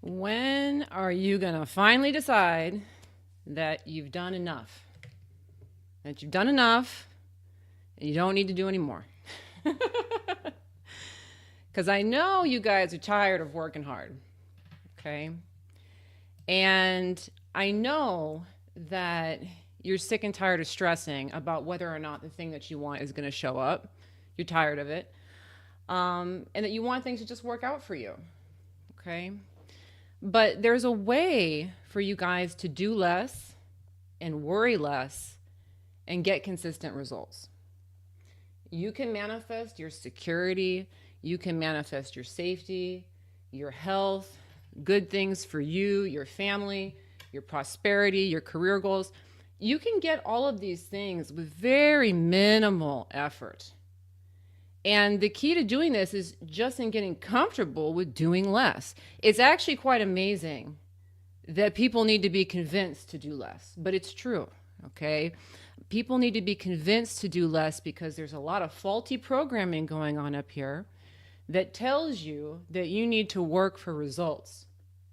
When are you going to finally decide that you've done enough? That you've done enough and you don't need to do any more? Because I know you guys are tired of working hard, okay? And I know that you're sick and tired of stressing about whether or not the thing that you want is going to show up. You're tired of it. And that you want things to just work out for you, okay? But there's a way for you guys to do less and worry less and get consistent results. You can manifest your security, you can manifest your safety, your health, good things for you, your family, your prosperity, your career goals. You can get all of these things with very minimal effort. And the key to doing this is just in getting comfortable with doing less. It's actually quite amazing that people need to be convinced to do less, but it's true, okay? People need to be convinced to do less because there's a lot of faulty programming going on up here that tells you that you need to work for results,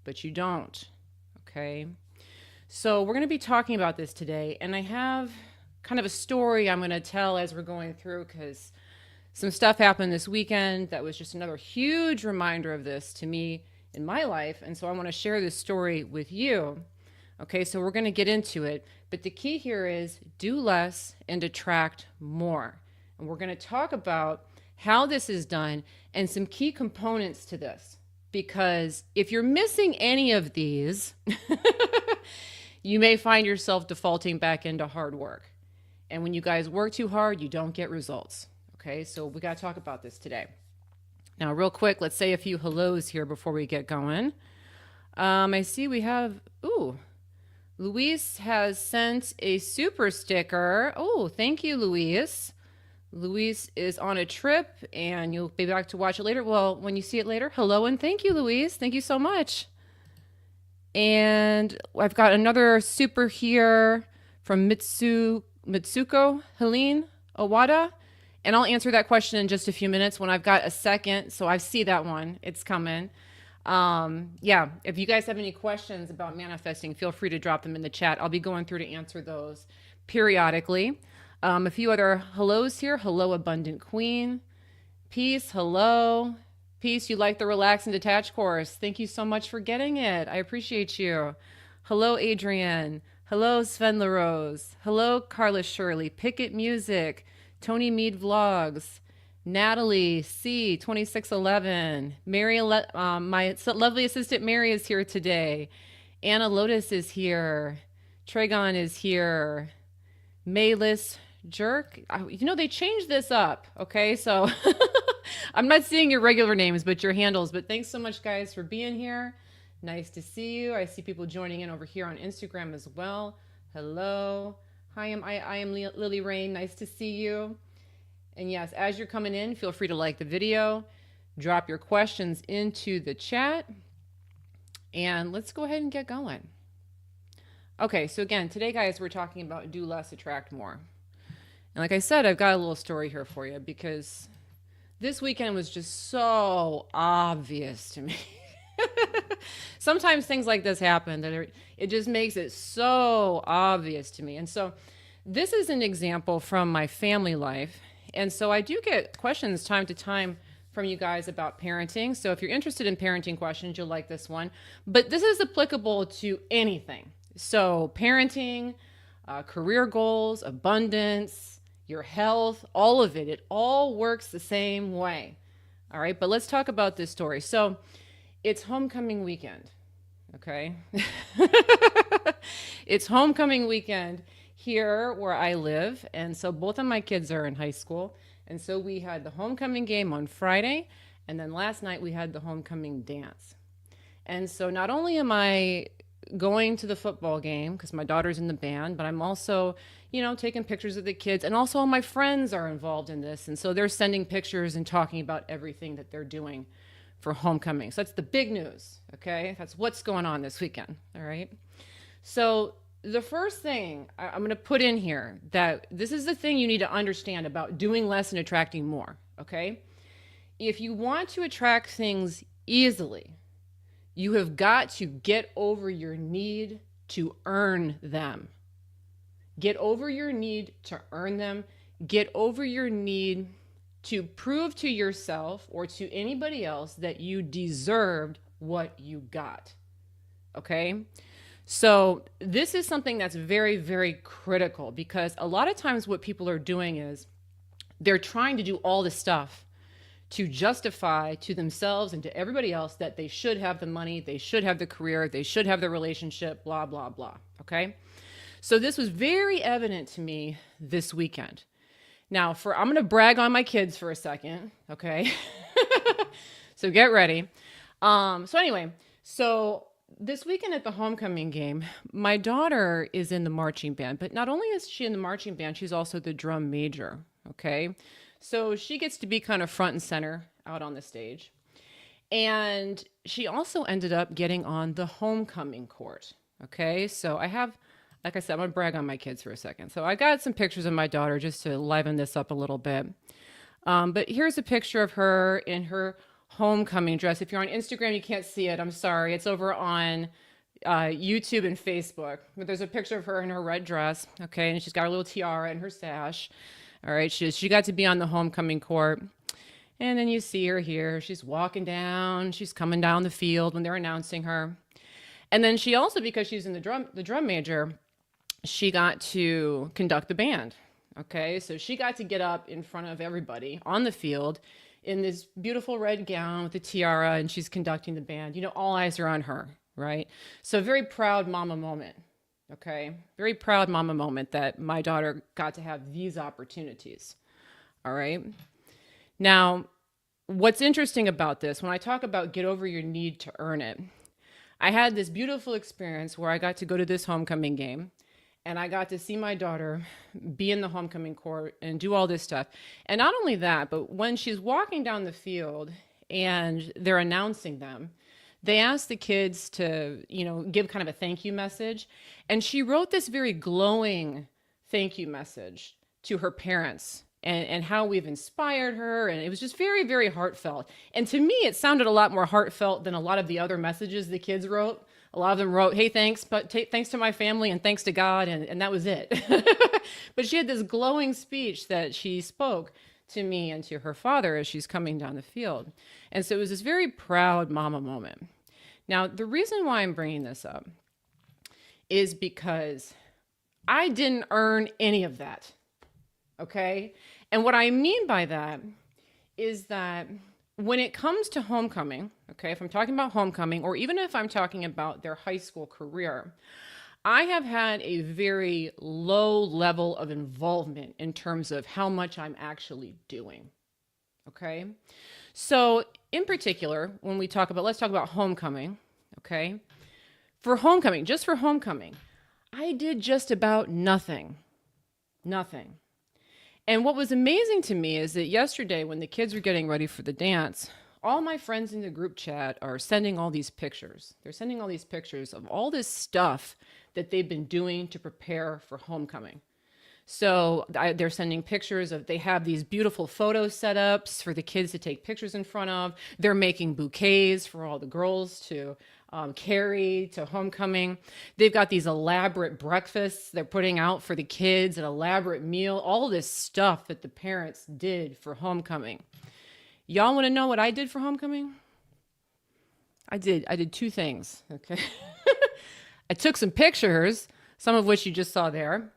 but you don't, okay? So we're going to be talking about this today, and I have kind of a story I'm going to tell as we're going through because some stuff happened this weekend that was just another huge reminder of this to me in my life. And so I want to share this story with you. Okay, so we're going to get into it. But the key here is do less and attract more. And we're going to talk about how this is done and some key components to this. Because if you're missing any of these, you may find yourself defaulting back into hard work. And when you guys work too hard, you don't get results. Okay, so we got to talk about this today. Now, real quick, let's say a few hellos here before we get going. I see we have, Luis has sent a super sticker. Oh, thank you, Luis. Luis is on a trip and you'll be back to watch it later. Well, when you see it later, hello and thank you, Luis. Thank you so much. And I've got another super here from Mitsuko Helene Owada. And I'll answer that question in just a few minutes when I've got a second. So I see that one. It's coming. If you guys have any questions about manifesting, feel free to drop them in the chat. I'll be going through to answer those periodically. A few other hellos here. Hello, Abundant Queen. Peace. Hello. Peace. You like the Relax and Detach course. Thank you so much for getting it. I appreciate you. Hello, Adrienne. Hello, Sven LaRose. Hello, Carla Shirley. Picket Music. Tony Mead Vlogs, Natalie C 2611, Mary, my lovely assistant Mary is here today. Anna Lotus is here. Tragon is here. Maylis Jerk. They changed this up. Okay, so I'm not seeing your regular names, but your handles. But thanks so much, guys, for being here. Nice to see you. I see people joining in over here on Instagram as well. Hello. Hi, I am Lily Rain. Nice to see you. And yes, as you're coming in, feel free to like the video, drop your questions into the chat, and let's go ahead and get going. Okay, so again, today, guys, we're talking about do less, attract more. And like I said, I've got a little story here for you because this weekend was just so obvious to me. Sometimes things like this happen that it just makes it so obvious to me. And so this is an example from my family life. And so I do get questions time to time from you guys about parenting. So if you're interested in parenting questions, you'll like this one. But this is applicable to anything. So parenting, career goals, abundance, your health, all of it. It all works the same way. All right, but let's talk about this story. So it's homecoming weekend, okay? It's homecoming weekend here where I live. And so both of my kids are in high school. And so we had the homecoming game on Friday. And then last night we had the homecoming dance. And so not only am I going to the football game because my daughter's in the band, but I'm also, taking pictures of the kids. And also all my friends are involved in this. And so they're sending pictures and talking about everything that they're doing for homecoming. So that's the big news, okay? That's what's going on this weekend, all right? So the first thing I'm going to put in here, that this is the thing you need to understand about doing less and attracting more, okay? If you want to attract things easily, You have got to get over your need to earn them. Get over your need to earn them. Get over your need to prove to yourself or to anybody else that you deserved what you got. Okay? So, this is something that's very, very critical, because a lot of times what people are doing is they're trying to do all this stuff to justify to themselves and to everybody else that they should have the money, they should have the career, they should have the relationship, blah, blah, blah. Okay? So, this was very evident to me this weekend. Now, I'm going to brag on my kids for a second, okay? So get ready. So this weekend at the homecoming game, my daughter is in the marching band, but not only is she in the marching band, she's also the drum major, okay? So she gets to be kind of front and center out on the stage. And she also ended up getting on the homecoming court, okay? So like I said, I'm going to brag on my kids for a second. So I got some pictures of my daughter just to liven this up a little bit. But here's a picture of her in her homecoming dress. If you're on Instagram, you can't see it. I'm sorry. It's over on YouTube and Facebook. But there's a picture of her in her red dress, okay? And she's got a little tiara and her sash. All right, she got to be on the homecoming court. And then you see her here. She's walking down. She's coming down the field when they're announcing her. And then she also, because she's in the drum major, she got to conduct the band. Okay, so she got to get up in front of everybody on the field in this beautiful red gown with a tiara, and she's conducting the band. You know, all eyes are on her, right? So very proud mama moment. Okay, very proud mama moment that my daughter got to have these opportunities. All right. Now, what's interesting about this, when I talk about get over your need to earn it, I had this beautiful experience where I got to go to this homecoming game, and I got to see my daughter be in the homecoming court and do all this stuff. And not only that, but when she's walking down the field and they're announcing them, they asked the kids to, give kind of a thank you message. And she wrote this very glowing thank you message to her parents and how we've inspired her. And it was just very, very heartfelt. And to me, it sounded a lot more heartfelt than a lot of the other messages the kids wrote. A lot of them wrote, hey, thanks, but thanks to my family and thanks to God. And that was it. But she had this glowing speech that she spoke to me and to her father as she's coming down the field. And so it was this very proud mama moment. Now, the reason why I'm bringing this up is because I didn't earn any of that. Okay? And what I mean by that is that when it comes to homecoming, okay, if I'm talking about homecoming, or even if I'm talking about their high school career, I have had a very low level of involvement in terms of how much I'm actually doing. Okay? So in particular, when let's talk about homecoming, okay? Just for homecoming, I did just about nothing. Nothing. And what was amazing to me is that yesterday when the kids were getting ready for the dance, all my friends in the group chat are sending all these pictures. They're sending all these pictures of all this stuff that they've been doing to prepare for homecoming. So they're sending pictures of, they have these beautiful photo setups for the kids to take pictures in front of. They're making bouquets for all the girls to carry to homecoming. They've got these elaborate breakfasts they're putting out for the kids, an elaborate meal, all this stuff that the parents did for homecoming. Y'all want to know what I did for homecoming? I did two things, okay? I took some pictures, some of which you just saw there,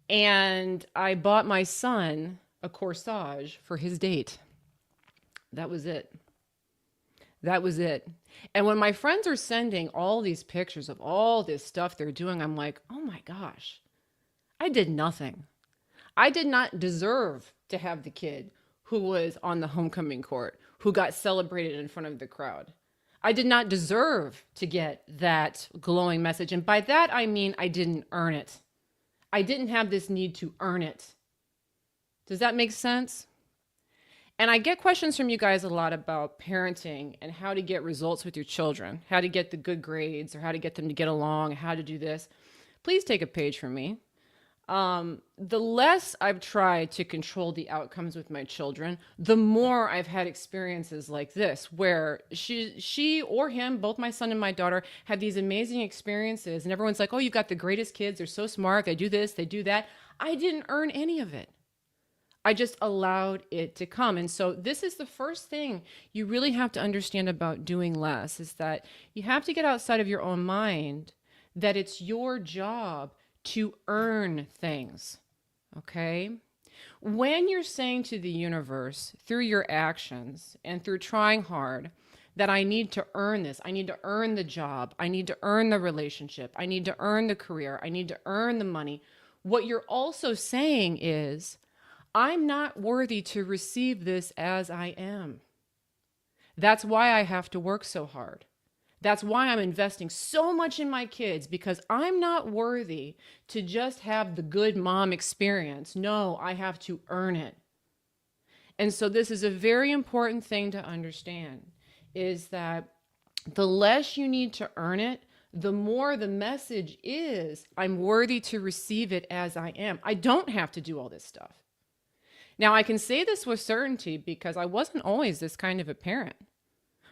and I bought my son a corsage for his date. That was it. That was it. And when my friends are sending all these pictures of all this stuff they're doing, I'm like, oh my gosh, I did nothing. I did not deserve to have the kid who was on the homecoming court, who got celebrated in front of the crowd. I did not deserve to get that glowing message. And by that, I mean I didn't earn it. I didn't have this need to earn it. Does that make sense? And I get questions from you guys a lot about parenting and how to get results with your children, how to get the good grades or how to get them to get along, how to do this. Please take a page from me. The less I've tried to control the outcomes with my children, the more I've had experiences like this, where she or him, both my son and my daughter, had these amazing experiences, and everyone's like, "Oh, you've got the greatest kids. They're so smart. They do this, they do that." I didn't earn any of it. I just allowed it to come. And so this is the first thing you really have to understand about doing less, is that you have to get outside of your own mind, that it's your job to earn things. Okay? When you're saying to the universe through your actions and through trying hard that I need to earn this, I need to earn the job, I need to earn the relationship, I need to earn the career, I need to earn the money, what you're also saying is, I'm not worthy to receive this as I am. That's why I have to work so hard. That's why I'm investing so much in my kids, because I'm not worthy to just have the good mom experience. No, I have to earn it. And so this is a very important thing to understand, is that the less you need to earn it, the more the message is, I'm worthy to receive it as I am. I don't have to do all this stuff. Now, I can say this with certainty because I wasn't always this kind of a parent.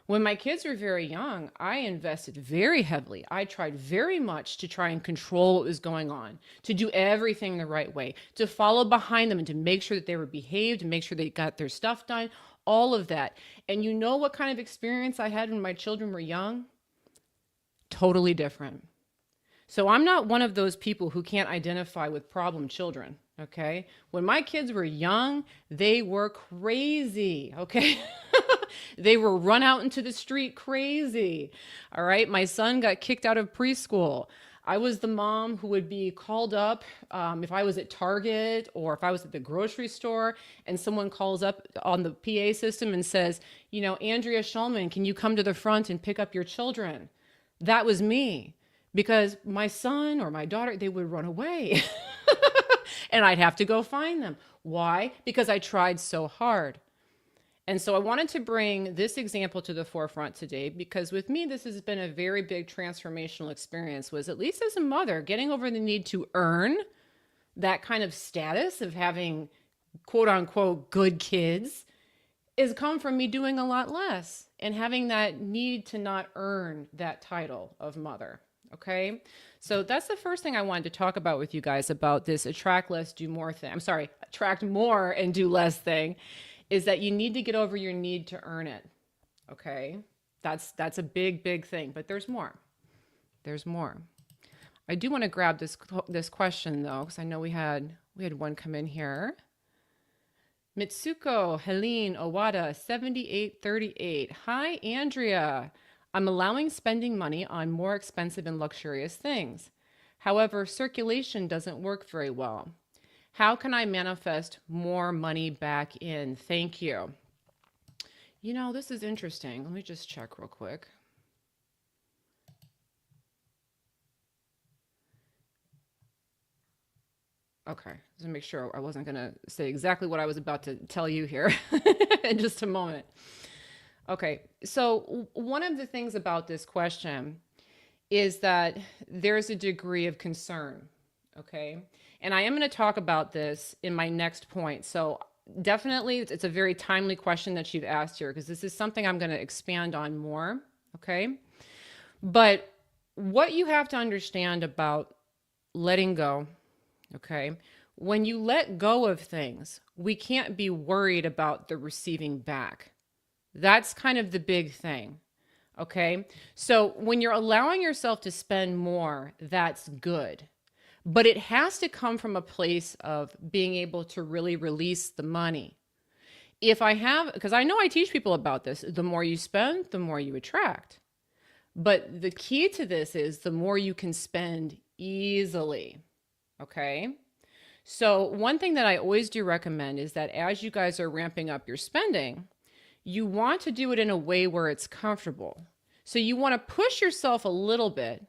When my kids were very young, I invested very heavily. I tried very much to try and control what was going on, to do everything the right way, to follow behind them and to make sure that they were behaved and make sure they got their stuff done, all of that. And you know what kind of experience I had when my children were young? Totally different. So I'm not one of those people who can't identify with problem children, okay? When my kids were young, they were crazy, okay? They were run out into the street crazy, all right? My son got kicked out of preschool. I was the mom who would be called up if I was at Target or if I was at the grocery store and someone calls up on the PA system and says, you know, Andrea Schulman, can you come to the front and pick up your children? That was me, because my son or my daughter, they would run away and I'd have to go find them. Why? Because I tried so hard. And so I wanted to bring this example to the forefront today, because with me, this has been a very big transformational experience, was at least as a mother, getting over the need to earn that kind of status of having quote unquote good kids has come from me doing a lot less and having that need to not earn that title of mother. Okay. So that's the first thing I wanted to talk about with you guys about this attract less, do more thing. I'm sorry, attract more and do less thing, is that you need to get over your need to earn it. Okay. That's a big, big thing, but there's more. There's more. I do want to grab this question though, because I know we had one come in here. Mitsuko Helene Owada 7838. Hi, Andrea. I'm allowing spending money on more expensive and luxurious things. However, circulation doesn't work very well. How can I manifest more money back in? Thank you. You know, this is interesting. Let me just check real quick. Okay, just to make sure I wasn't going to say exactly what I was about to tell you here in just a moment. Okay, so one of the things about this question is that there's a degree of concern, okay? And I am going to talk about this in my next point. So definitely it's a very timely question that you've asked here, because this is something I'm going to expand on more, okay? But what you have to understand about letting go, okay? When you let go of things, we can't be worried about the receiving back. That's kind of the big thing, okay? So when you're allowing yourself to spend more, that's good. But it has to come from a place of being able to really release the money. Because I know I teach people about this, the more you spend, the more you attract. But the key to this is the more you can spend easily, okay? So one thing that I always do recommend is that as you guys are ramping up your spending, you want to do it in a way where it's comfortable. So you want to push yourself a little bit.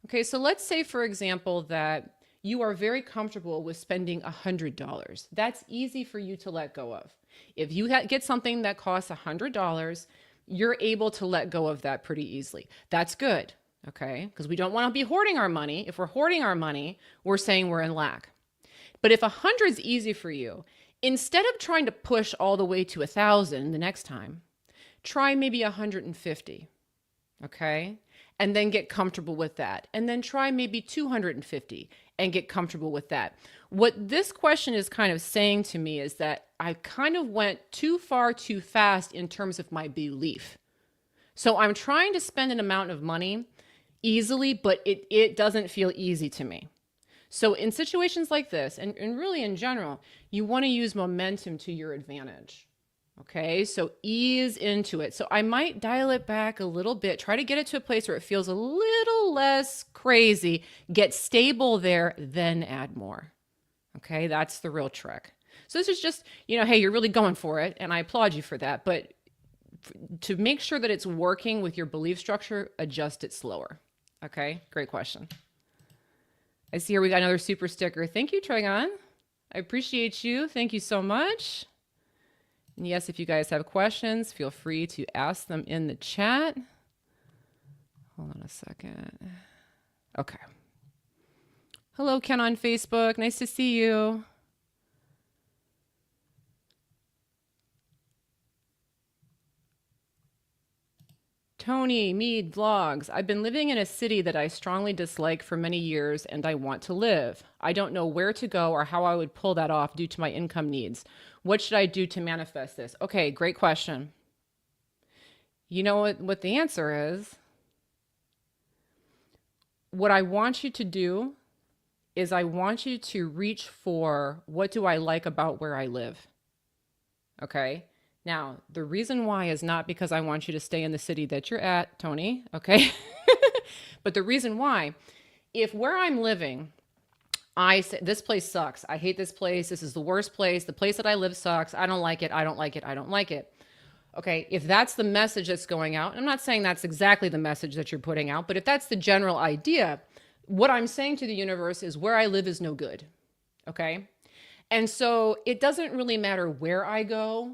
Okay, so let's say, for example, that you are very comfortable with spending $100. That's easy for you to let go of. If you get something that costs $100, you're able to let go of that pretty easily. That's good, okay? Because we don't want to be hoarding our money. If we're hoarding our money, we're saying we're in lack. But if 100 is easy for you, instead of trying to push all the way to 1,000 the next time, try maybe 150, okay? And then get comfortable with that. And then try maybe 250 and get comfortable with that. What this question is kind of saying to me is that I kind of went too far too fast in terms of my belief. So I'm trying to spend an amount of money easily, but it doesn't feel easy to me. So in situations like this, and really in general, you want to use momentum to your advantage. Okay, so ease into it. So I might dial it back a little bit, try to get it to a place where it feels a little less crazy, get stable there, then add more. Okay, that's the real trick. So this is just, hey, you're really going for it, and I applaud you for that. But to make sure that it's working with your belief structure, adjust it slower. Okay, great question. I see here we got another super sticker. Thank you, Trigon. I appreciate you. Thank you so much. And yes, if you guys have questions, feel free to ask them in the chat. Hold on a second. Okay. Hello, Ken on Facebook. Nice to see you. Tony Mead Vlogs. I've been living in a city that I strongly dislike for many years and I want to live. I don't know where to go or how I would pull that off due to my income needs. What should I do to manifest this? Okay, great question. You know what the answer is? What I want you to do is I want you to reach for what do I like about where I live. Okay? Now, the reason why is not because I want you to stay in the city that you're at, Tony, okay? But the reason why, if where I'm living, I say, this place sucks. I hate this place. This is the worst place. The place that I live sucks. I don't like it. I don't like it. I don't like it. Okay, if that's the message that's going out, I'm not saying that's exactly the message that you're putting out, but if that's the general idea, what I'm saying to the universe is where I live is no good. Okay? And so it doesn't really matter where I go,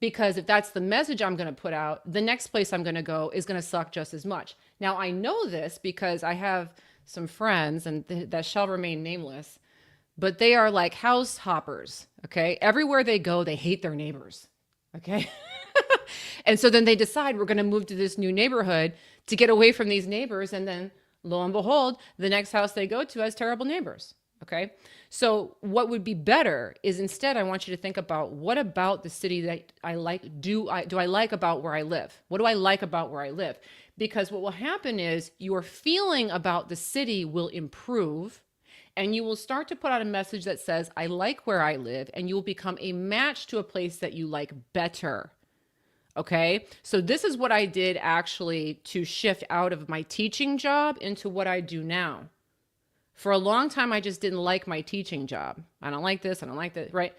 because if that's the message I'm going to put out, the next place I'm going to go is going to suck just as much. Now, I know this because I have some friends, and that shall remain nameless, but they are like house hoppers, okay? Everywhere they go, they hate their neighbors, okay? And so then they decide we're going to move to this new neighborhood to get away from these neighbors, and then lo and behold, the next house they go to has terrible neighbors. Okay. So what would be better is instead I want you to think about what about the city that I like, do I like about where I live? What do I like about where I live? Because what will happen is your feeling about the city will improve, and you will start to put out a message that says, I like where I live, and you will become a match to a place that you like better. Okay. So this is what I did actually to shift out of my teaching job into what I do now. For a long time, I just didn't like my teaching job. I don't like this. I don't like that. Right.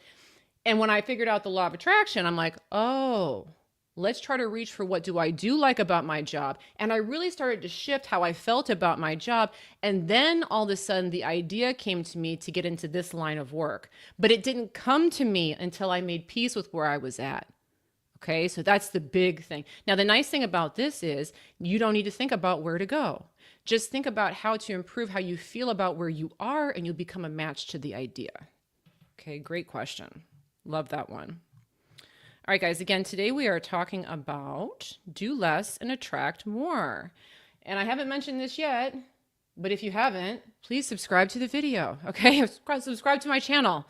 And when I figured out the law of attraction, I'm like, oh, let's try to reach for what do I do like about my job. And I really started to shift how I felt about my job. And then all of a sudden, the idea came to me to get into this line of work. But it didn't come to me until I made peace with where I was at. Okay, so that's the big thing. Now, the nice thing about this is you don't need to think about where to go. Just think about how to improve how you feel about where you are, and you'll become a match to the idea. Okay, great question. Love that one. All right, guys, again, today we are talking about do less and attract more. And I haven't mentioned this yet, but if you haven't, please subscribe to the video, okay? Subscribe to my channel.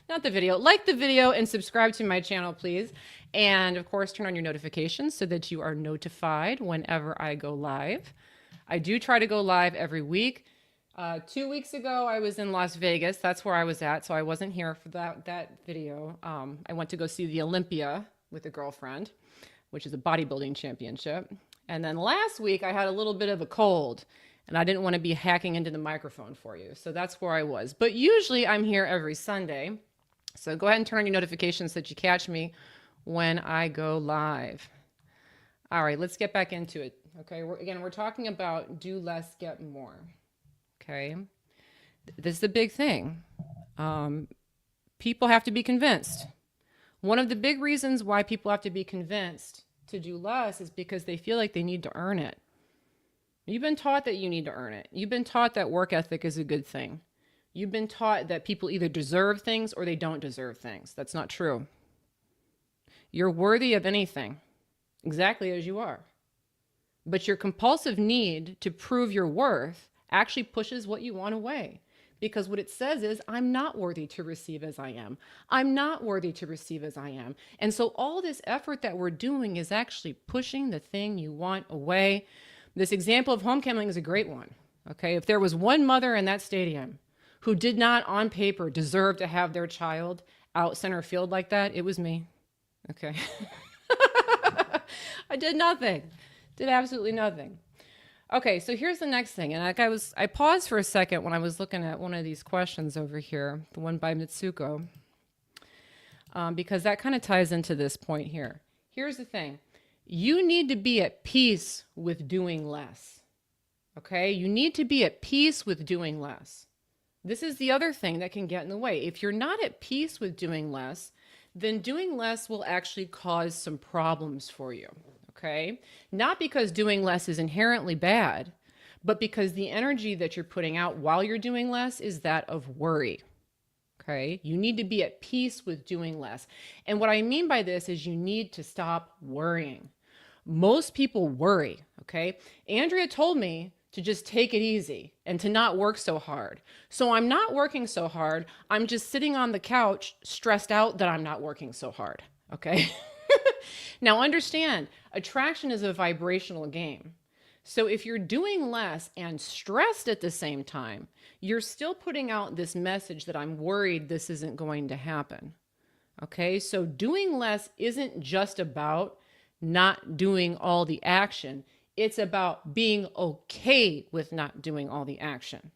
Not the video. Like the video and subscribe to my channel, please. And of course, turn on your notifications so that you are notified whenever I go live. I do try to go live every week. 2 weeks ago, I was in Las Vegas. That's where I was at, so I wasn't here for that video. I went to go see the Olympia with a girlfriend, which is a bodybuilding championship. And then last week, I had a little bit of a cold, and I didn't want to be hacking into the microphone for you. So that's where I was. But usually, I'm here every Sunday. So go ahead and turn on your notifications so that you catch me when I go live. All right, let's get back into it. Okay, we're talking about do less, get more. Okay, this is the big thing. People have to be convinced. One of the big reasons why people have to be convinced to do less is because they feel like they need to earn it. You've been taught that you need to earn it. You've been taught that work ethic is a good thing. You've been taught that people either deserve things or they don't deserve things. That's not true. You're worthy of anything, exactly as you are. But your compulsive need to prove your worth actually pushes what you want away. Because what it says is, I'm not worthy to receive as I am. I'm not worthy to receive as I am. And so all this effort that we're doing is actually pushing the thing you want away. This example of homecoming is a great one. Okay, if there was one mother in that stadium who did not on paper deserve to have their child out center field like that, it was me. Okay. I did nothing. Did absolutely nothing. Okay, so here's the next thing. And I paused for a second when I was looking at one of these questions over here, the one by Mitsuko, because that kind of ties into this point here. Here's the thing. You need to be at peace with doing less. Okay? You need to be at peace with doing less. This is the other thing that can get in the way. If you're not at peace with doing less, then doing less will actually cause some problems for you. Okay? Not because doing less is inherently bad, but because the energy that you're putting out while you're doing less is that of worry. Okay? You need to be at peace with doing less. And what I mean by this is you need to stop worrying. Most people worry. Okay? Andrea told me to just take it easy and to not work so hard. So I'm not working so hard. I'm just sitting on the couch stressed out that I'm not working so hard. Okay? Now understand, attraction is a vibrational game. So if you're doing less and stressed at the same time, you're still putting out this message that I'm worried this isn't going to happen. Okay, so doing less isn't just about not doing all the action. It's about being okay with not doing all the action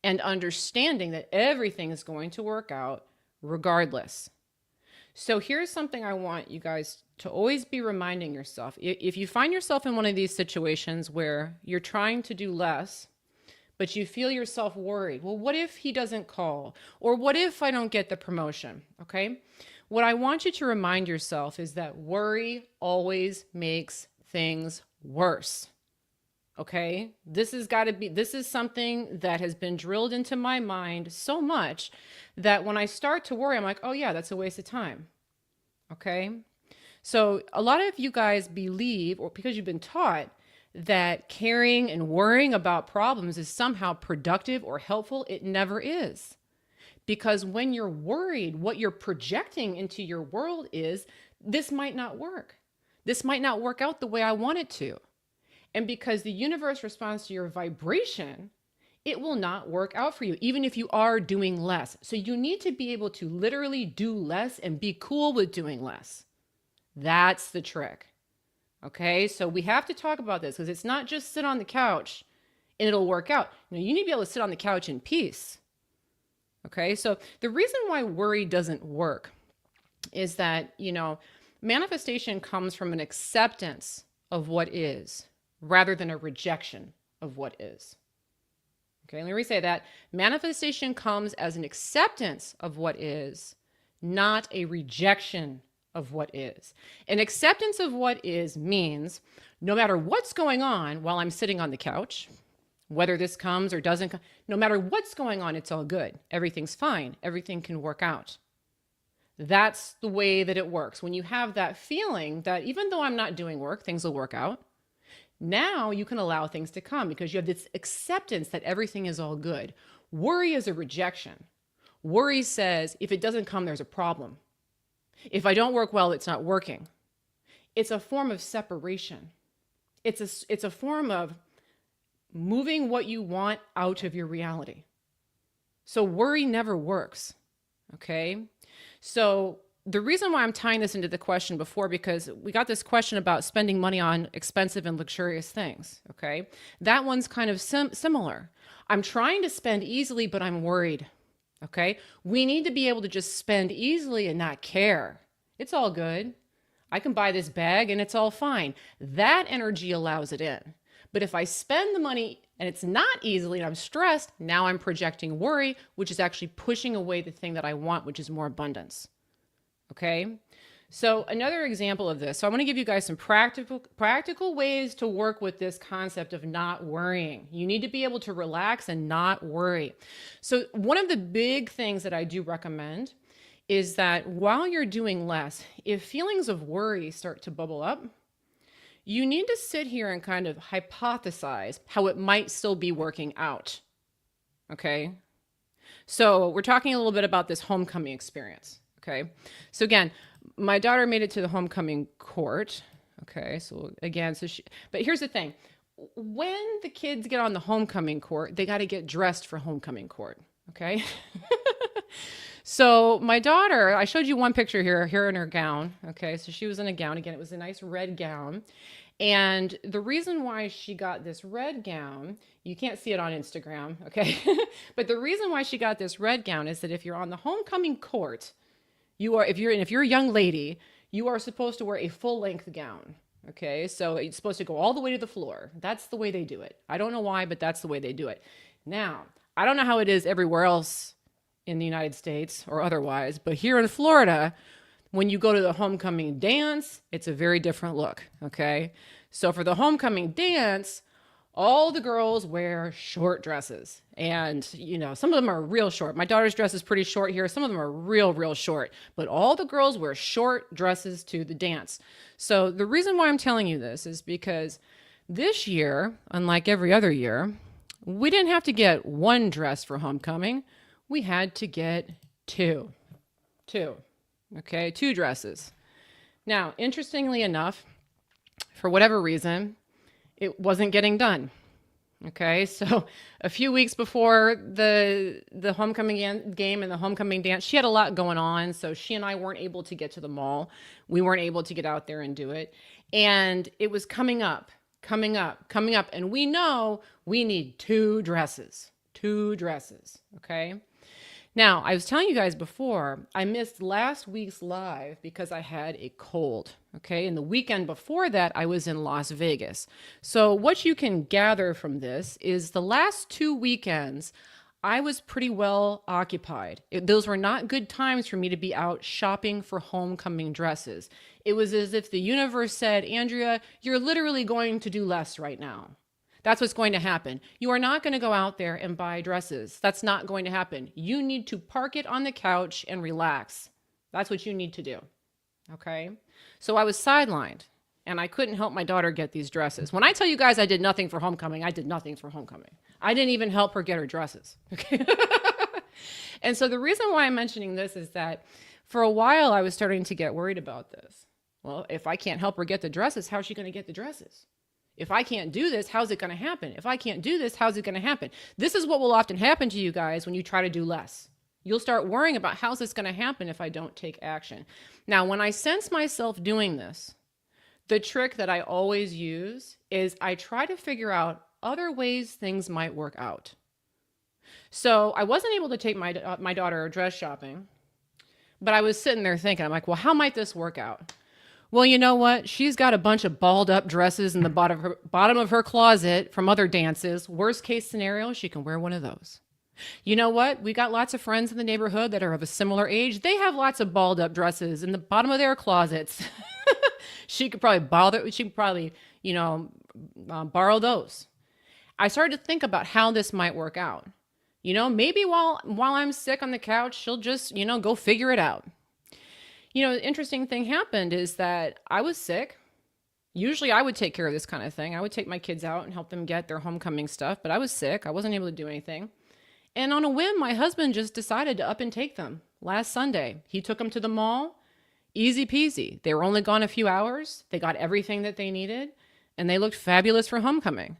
and understanding that everything is going to work out regardless. So here's something I want you guys to always be reminding yourself. If you find yourself in one of these situations where you're trying to do less, but you feel yourself worried, well, what if he doesn't call? Or what if I don't get the promotion? Okay? What I want you to remind yourself is that worry always makes things worse. Okay? This is something that has been drilled into my mind so much that when I start to worry, I'm like, oh yeah, that's a waste of time. Okay? So a lot of you guys believe, or because you've been taught, that caring and worrying about problems is somehow productive or helpful. It never is. Because when you're worried, what you're projecting into your world is, this might not work. This might not work out the way I want it to. And because the universe responds to your vibration, it will not work out for you, even if you are doing less. So you need to be able to literally do less and be cool with doing less. That's the trick. Okay, so we have to talk about this because it's not just sit on the couch and it'll work out. You need to be able to sit on the couch in peace. Okay, so the reason why worry doesn't work is that, manifestation comes from an acceptance of what is rather than a rejection of what is. Okay, let me re-say that. Manifestation comes as an acceptance of what is, not a rejection of what is. An acceptance of what is means no matter what's going on while I'm sitting on the couch, whether this comes or doesn't come, no matter what's going on, it's all good. Everything's fine. Everything can work out. That's the way that it works. When you have that feeling that even though I'm not doing work, things will work out, now you can allow things to come because you have this acceptance that everything is all good. Worry is a rejection. Worry says, if it doesn't come, there's a problem. If I don't work well, it's not working. It's a form of separation. It's a form of moving what you want out of your reality. So worry never works. Okay? So the reason why I'm tying this into the question before, because we got this question about spending money on expensive and luxurious things. Okay? That one's kind of similar. I'm trying to spend easily, but I'm worried. Okay? We need to be able to just spend easily and not care. It's all good. I can buy this bag and it's all fine. That energy allows it in. But if I spend the money and it's not easily and I'm stressed, now I'm projecting worry, which is actually pushing away the thing that I want, which is more abundance. Okay? So another example of this. So I want to give you guys some practical ways to work with this concept of not worrying. You need to be able to relax and not worry. So one of the big things that I do recommend is that while you're doing less, if feelings of worry start to bubble up, you need to sit here and kind of hypothesize how it might still be working out. Okay? So we're talking a little bit about this homecoming experience. Okay? So again, my daughter made it to the homecoming court. Okay, so again, but here's the thing. When the kids get on the homecoming court, they got to get dressed for homecoming court. Okay. So my daughter, I showed you one picture here in her gown. Okay, so she was in a gown. Again, it was a nice red gown. And the reason why she got this red gown, you can't see it on Instagram, okay? But the reason why she got this red gown is that if you're on the homecoming court, if you're a young lady, you are supposed to wear a full-length gown. Okay, so it's supposed to go all the way to the floor. That's the way they do it. I don't know why, but that's the way they do it. Now, I don't know how it is everywhere else in the United States or otherwise, but here in Florida, when you go to the homecoming dance, it's a very different look. Okay, so for the homecoming dance, all the girls wear short dresses, and some of them are real short. My daughter's dress is pretty short here. Some of them are real short, but all the girls wear short dresses to the dance. So the reason why I'm telling you this is because this year, unlike every other year, we didn't have to get one dress for homecoming. We had to get two. Okay, two dresses. Now, interestingly enough, for whatever reason, it wasn't getting done. Okay, so a few weeks before the homecoming game and the homecoming dance, she had a lot going on, so she and I weren't able to get to the mall. We weren't able to get out there and do it. And it was coming up, and we know we need two dresses, okay? Now, I was telling you guys before, I missed last week's live because I had a cold, okay? And the weekend before that, I was in Las Vegas. So what you can gather from this is the last 2 weekends, I was pretty well occupied. Those were not good times for me to be out shopping for homecoming dresses. It was as if the universe said, Andrea, you're literally going to do less right now. That's what's going to happen. You are not going to go out there and buy dresses. That's not going to happen. You need to park it on the couch and relax. That's what you need to do. Okay? So I was sidelined, and I couldn't help my daughter get these dresses. When I tell you guys I did nothing for homecoming, I did nothing for homecoming. I didn't even help her get her dresses. Okay? And so the reason why I'm mentioning this is that for a while I was starting to get worried about this. Well, if I can't help her get the dresses, how's she going to get the dresses? If I can't do this, how's it going to happen? If I can't do this, how's it going to happen? This is what will often happen to you guys when you try to do less. You'll start worrying about how's this going to happen if I don't take action. Now, when I sense myself doing this, the trick that I always use is I try to figure out other ways things might work out. So I wasn't able to take my daughter dress shopping, but I was sitting there thinking, I'm like, well, how might this work out? Well, you know what? She's got a bunch of balled up dresses in the bottom of her closet from other dances. Worst case scenario, she can wear one of those. You know what? We got lots of friends in the neighborhood that are of a similar age. They have lots of balled up dresses in the bottom of their closets. She could probably borrow those. I started to think about how this might work out. Maybe while I'm sick on the couch, she'll just, go figure it out. The interesting thing happened is that I was sick. Usually I would take care of this kind of thing. I would take my kids out and help them get their homecoming stuff, but I was sick. I wasn't able to do anything. And on a whim, my husband just decided to up and take them last Sunday. He took them to the mall. Easy peasy. They were only gone a few hours. They got everything that they needed, and they looked fabulous for homecoming.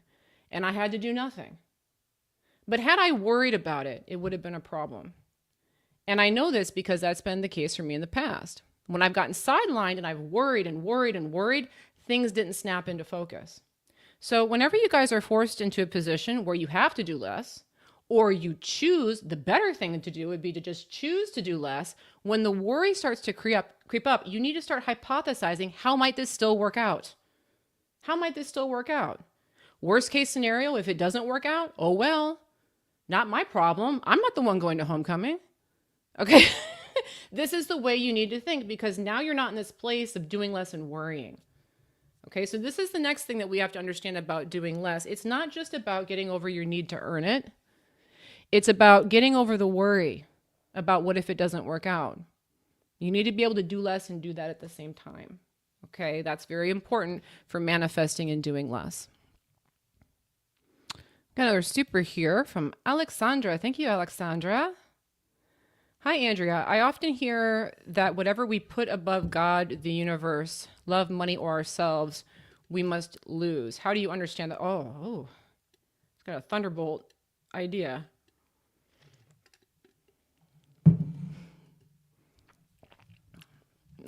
And I had to do nothing. But had I worried about it, it would have been a problem. And I know this because that's been the case for me in the past. When I've gotten sidelined and I've worried, things didn't snap into focus. So whenever you guys are forced into a position where you have to do less, or you choose, the better thing to do would be to just choose to do less. When the worry starts to creep up, you need to start hypothesizing, how might this still work out? How might this still work out? Worst case scenario, if it doesn't work out, oh well, not my problem. I'm not the one going to homecoming. Okay. This is the way you need to think, because now you're not in this place of doing less and worrying. Okay, so this is the next thing that we have to understand about doing less. It's not just about getting over your need to earn it. It's about getting over the worry about what if it doesn't work out. You need to be able to do less and do that at the same time. Okay, that's very important for manifesting and doing less. Got another super here from Alexandra. Thank you, Alexandra. Hi, Andrea. I often hear that whatever we put above God, the universe, love, money, or ourselves, we must lose. How do you understand that? Oh, it's got a thunderbolt idea.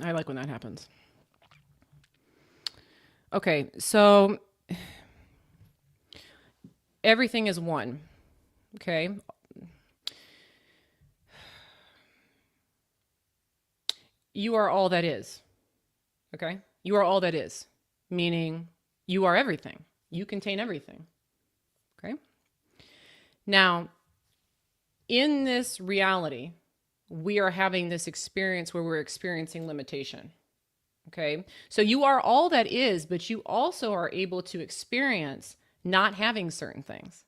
I like when that happens. Okay, so everything is one. Okay. You are all that is. Okay? You are all that is, meaning you are everything. You contain everything. Okay? Now, in this reality, we are having this experience where we're experiencing limitation. Okay? So you are all that is, but you also are able to experience not having certain things.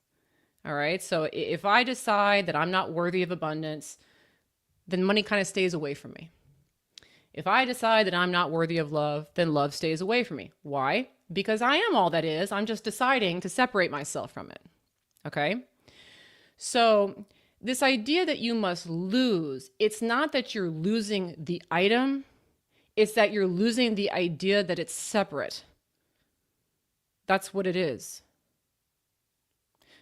All right? So if I decide that I'm not worthy of abundance, then money kind of stays away from me. If I decide that I'm not worthy of love, then love stays away from me. Why? Because I am all that is. I'm just deciding to separate myself from it. Okay? So this idea that you must lose, it's not that you're losing the item, it's that you're losing the idea that it's separate. That's what it is.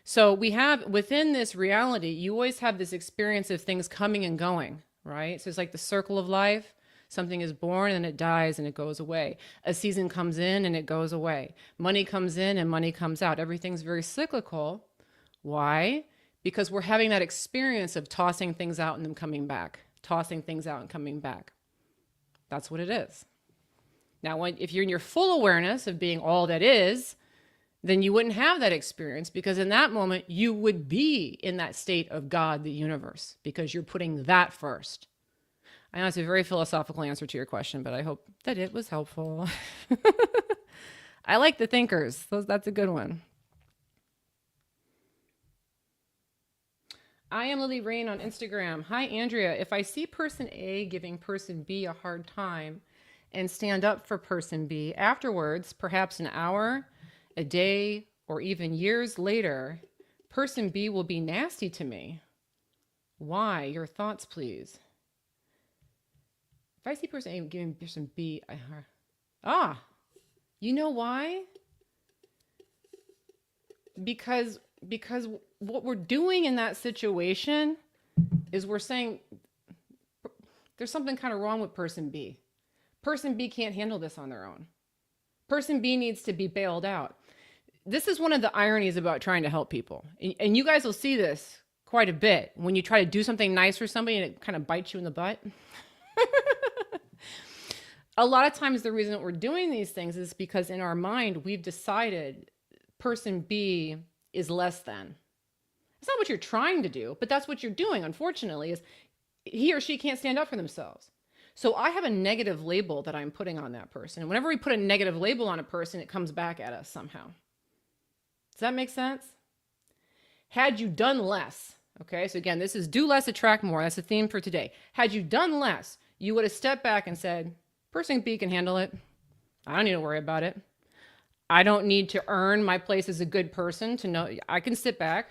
So we have, within this reality, you always have this experience of things coming and going, right? So it's like the circle of life. Something is born and it dies and it goes away. A season comes in and it goes away. Money comes in and money comes out. Everything's very cyclical. Why? Because we're having that experience of tossing things out and them coming back. Tossing things out and coming back. That's what it is. Now, if you're in your full awareness of being all that is, then you wouldn't have that experience, because in that moment, you would be in that state of God, the universe, because you're putting that first. I know it's a very philosophical answer to your question, but I hope that it was helpful. I like the thinkers. That's a good one. I am Lily Rain on Instagram. Hi, Andrea. If I see person A giving person B a hard time and stand up for person B afterwards, perhaps an hour, a day, or even years later, person B will be nasty to me. Why? Your thoughts, please. If I see person A giving person B, you know why? Because what we're doing in that situation is we're saying there's something kind of wrong with person B. Person B can't handle this on their own. Person B needs to be bailed out. This is one of the ironies about trying to help people. And you guys will see this quite a bit when you try to do something nice for somebody and it kind of bites you in the butt. A lot of times the reason that we're doing these things is because in our mind, we've decided person B is less than. It's not what you're trying to do, but that's what you're doing, unfortunately, is he or she can't stand up for themselves. So I have a negative label that I'm putting on that person. And whenever we put a negative label on a person, it comes back at us somehow. Does that make sense? Had you done less, okay, so again, this is do less, attract more. That's the theme for today. Had you done less, you would have stepped back and said, person B can handle it. I don't need to worry about it. I don't need to earn my place as a good person to know I can sit back.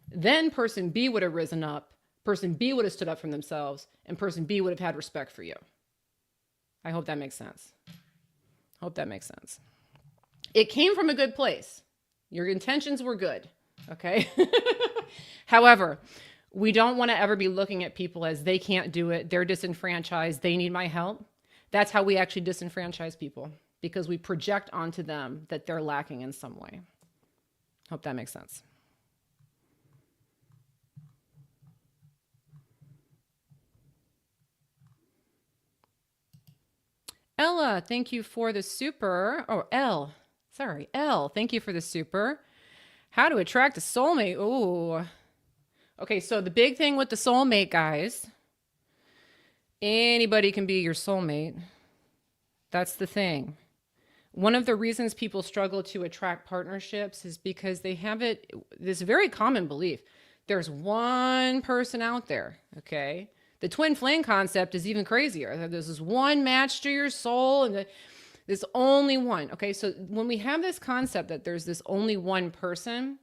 Then person B would have risen up. Person B would have stood up for themselves, and person B would have had respect for you. I hope that makes sense. Hope that makes sense. It came from a good place. Your intentions were good, okay? However, we don't want to ever be looking at people as they can't do it, they're disenfranchised, they need my help. That's how we actually disenfranchise people, because we project onto them that they're lacking in some way. Hope that makes sense. Ella, thank you for the super. Oh, L. Sorry, L. Thank you for the super. How to attract a soulmate. Ooh. Okay, so the big thing with the soulmate, guys, Anybody can be your soulmate. That's the thing. One of the reasons people struggle to attract partnerships is because they have this very common belief. There's one person out there, okay? The twin flame concept is even crazier. There's this one match to your soul, and there's only one, okay? So when we have this concept that there's this only one person,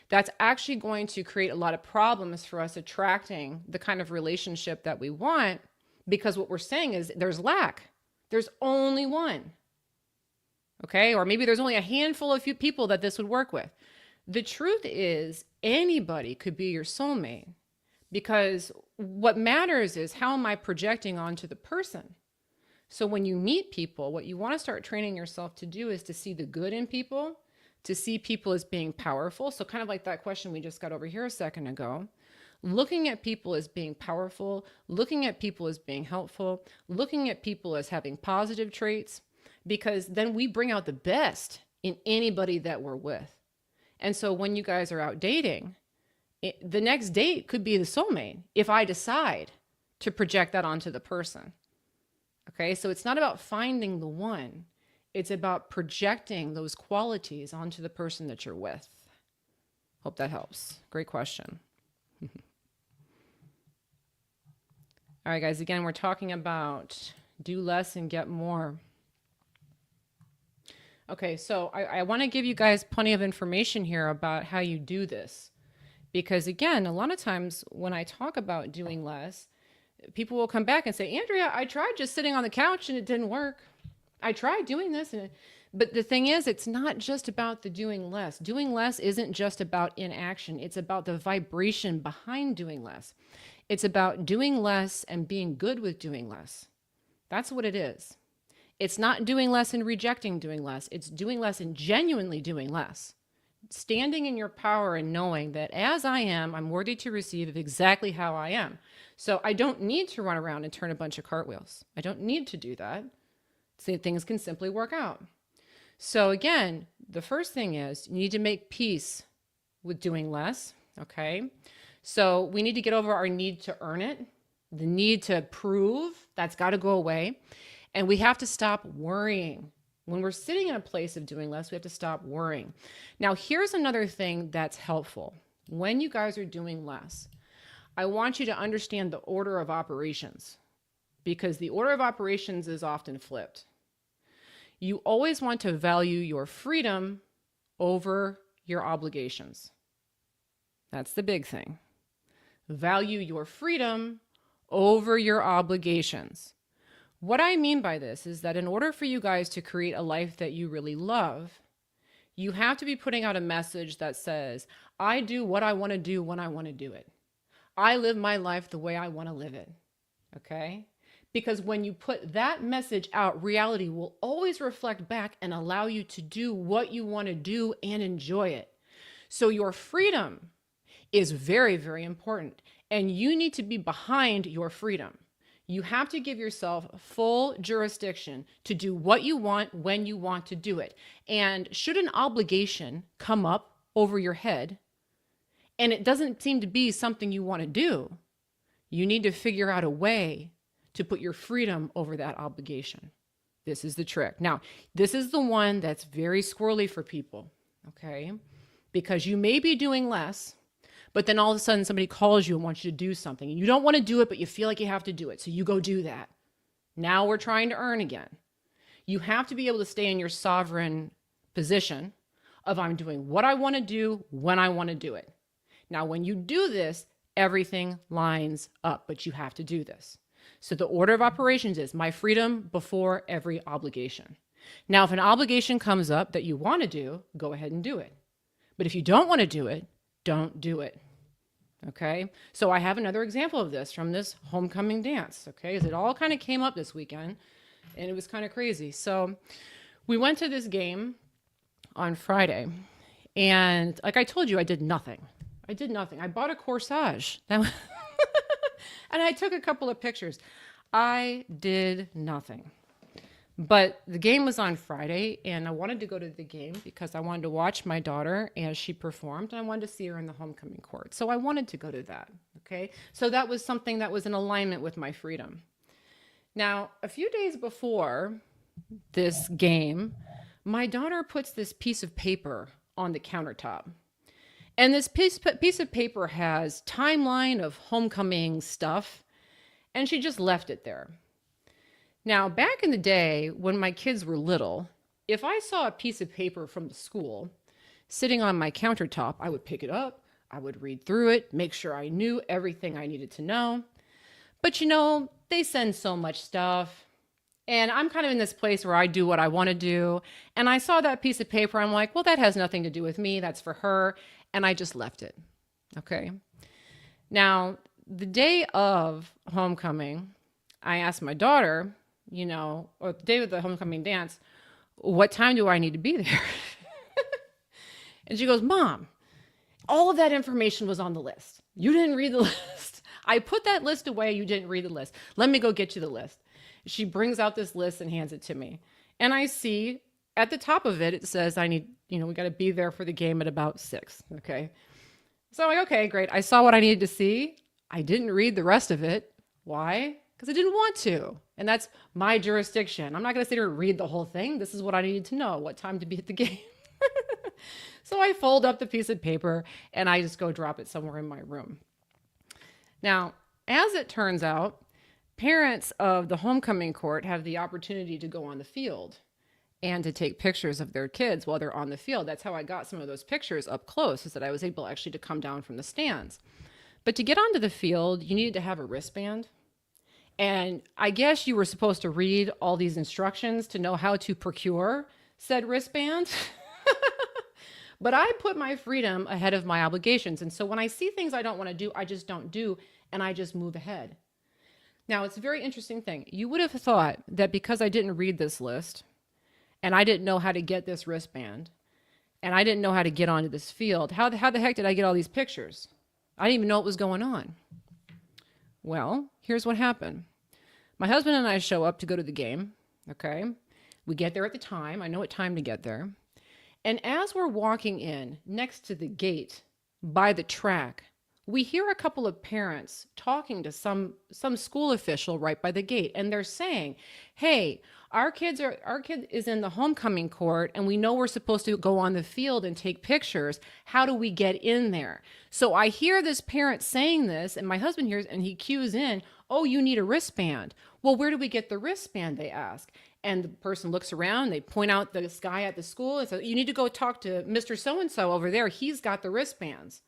that's actually going to create a lot of problems for us attracting the kind of relationship that we want, because what we're saying is there's lack. There's only one. Okay, or maybe there's only a handful of few people that this would work with. The truth is anybody could be your soulmate, because what matters is how am I projecting onto the person. So when you meet people, what you want to start training yourself to do is to see the good in people, to see people as being powerful. So kind of like that question we just got over here a second ago, looking at people as being powerful, looking at people as being helpful, looking at people as having positive traits, because then we bring out the best in anybody that we're with. And so when you guys are out dating, the next date could be the soulmate if I decide to project that onto the person. Okay, so it's not about finding the one. It's about projecting those qualities onto the person that you're with. Hope that helps. Great question. All right, guys, again, we're talking about do less and get more. Okay, so I want to give you guys plenty of information here about how you do this. Because again, a lot of times when I talk about doing less, people will come back and say, Andrea, I tried just sitting on the couch and it didn't work. I tried doing this. But the thing is, it's not just about the doing less. Doing less isn't just about inaction. It's about the vibration behind doing less. It's about doing less and being good with doing less. That's what it is. It's not doing less and rejecting doing less. It's doing less and genuinely doing less. Standing in your power and knowing that as I am, I'm worthy to receive of exactly how I am. So I don't need to run around and turn a bunch of cartwheels. I don't need to do that. So things can simply work out. So again, the first thing is you need to make peace with doing less, okay? So we need to get over our need to earn it, the need to prove, that's got to go away. And we have to stop worrying. When we're sitting in a place of doing less, we have to stop worrying. Now, here's another thing that's helpful. When you guys are doing less, I want you to understand the order of operations, because the order of operations is often flipped. You always want to value your freedom over your obligations. That's the big thing. Value your freedom over your obligations. What I mean by this is that in order for you guys to create a life that you really love, you have to be putting out a message that says, I do what I want to do when I want to do it. I live my life the way I want to live it. Okay? Because when you put that message out, reality will always reflect back and allow you to do what you want to do and enjoy it. So your freedom is very, very important. And you need to be behind your freedom. You have to give yourself full jurisdiction to do what you want when you want to do it. And should an obligation come up over your head and it doesn't seem to be something you want to do, you need to figure out a way to put your freedom over that obligation. This is the trick. Now, this is the one that's very squirrely for people, okay? Because you may be doing less, but then all of a sudden somebody calls you and wants you to do something. And you don't want to do it, but you feel like you have to do it. So you go do that. Now we're trying to earn again. You have to be able to stay in your sovereign position of I'm doing what I want to do when I want to do it. Now, when you do this, everything lines up, but you have to do this. So the order of operations is my freedom before every obligation. Now, if an obligation comes up that you want to do, go ahead and do it. But if you don't want to do it, don't do it. Okay? So I have another example of this from this homecoming dance. Okay? It all kind of came up this weekend and it was kind of crazy. So we went to this game on Friday and like I told you, I did nothing. I bought a corsage. And I took a couple of pictures. I did nothing. But the game was on Friday, and I wanted to go to the game because I wanted to watch my daughter as she performed, and I wanted to see her in the homecoming court. So I wanted to go to that, okay? So that was something that was in alignment with my freedom. Now, a few days before this game, my daughter puts this piece of paper on the countertop. And this piece of paper has timeline of homecoming stuff, and she just left it there. Now, back in the day when my kids were little, if I saw a piece of paper from the school sitting on my countertop, I would pick it up, I would read through it, make sure I knew everything I needed to know. But they send so much stuff. And I'm kind of in this place where I do what I want to do. And I saw that piece of paper. I'm like, well, that has nothing to do with me. That's for her. And I just left it. Okay. Now, the day of homecoming, I asked my daughter, or the day of the homecoming dance, what time do I need to be there? And she goes, Mom, all of that information was on the list. You didn't read the list. I put that list away. You didn't read the list. Let me go get you the list. She brings out this list and hands it to me. And I see at the top of it, it says we got to be there for the game at about 6. Okay. So I'm like, okay, great. I saw what I needed to see. I didn't read the rest of it. Why? Because I didn't want to. And that's my jurisdiction. I'm not going to sit here and read the whole thing. This is what I needed to know, what time to be at the game. So I fold up the piece of paper and I just go drop it somewhere in my room. Now, as it turns out, parents of the homecoming court have the opportunity to go on the field and to take pictures of their kids while they're on the field. That's how I got some of those pictures up close, is that I was able actually to come down from the stands. But to get onto the field, you needed to have a wristband. And I guess you were supposed to read all these instructions to know how to procure said wristband. But I put my freedom ahead of my obligations. And so when I see things I don't want to do, I just don't do, and I just move ahead. Now, it's a very interesting thing. You would have thought that because I didn't read this list, and I didn't know how to get this wristband, and I didn't know how to get onto this field, how the heck did I get all these pictures? I didn't even know what was going on. Well, here's what happened. My husband and I show up to go to the game, okay? We get there at the time. I know what time to get there. And as we're walking in next to the gate by the track, we hear a couple of parents talking to some school official right by the gate. And they're saying, hey, our kid is in the homecoming court and we know we're supposed to go on the field and take pictures. How do we get in there? So I hear this parent saying this, and my husband hears, and he cues in, oh, you need a wristband. Well, where do we get the wristband? They ask. And the person looks around, they point out this guy at the school and say, you need to go talk to Mr. So-and-so over there. He's got the wristbands.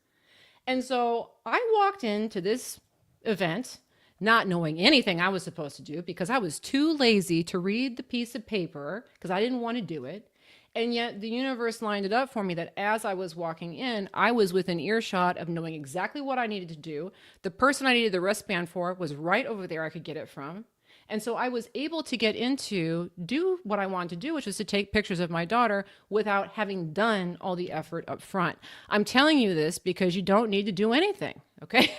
And so I walked into this event not knowing anything I was supposed to do because I was too lazy to read the piece of paper because I didn't want to do it. And yet the universe lined it up for me that as I was walking in, I was within earshot of knowing exactly what I needed to do. The person I needed the wristband for was right over there. I could get it from. And so I was able to get do what I wanted to do, which was to take pictures of my daughter without having done all the effort up front. I'm telling you this because you don't need to do anything, okay?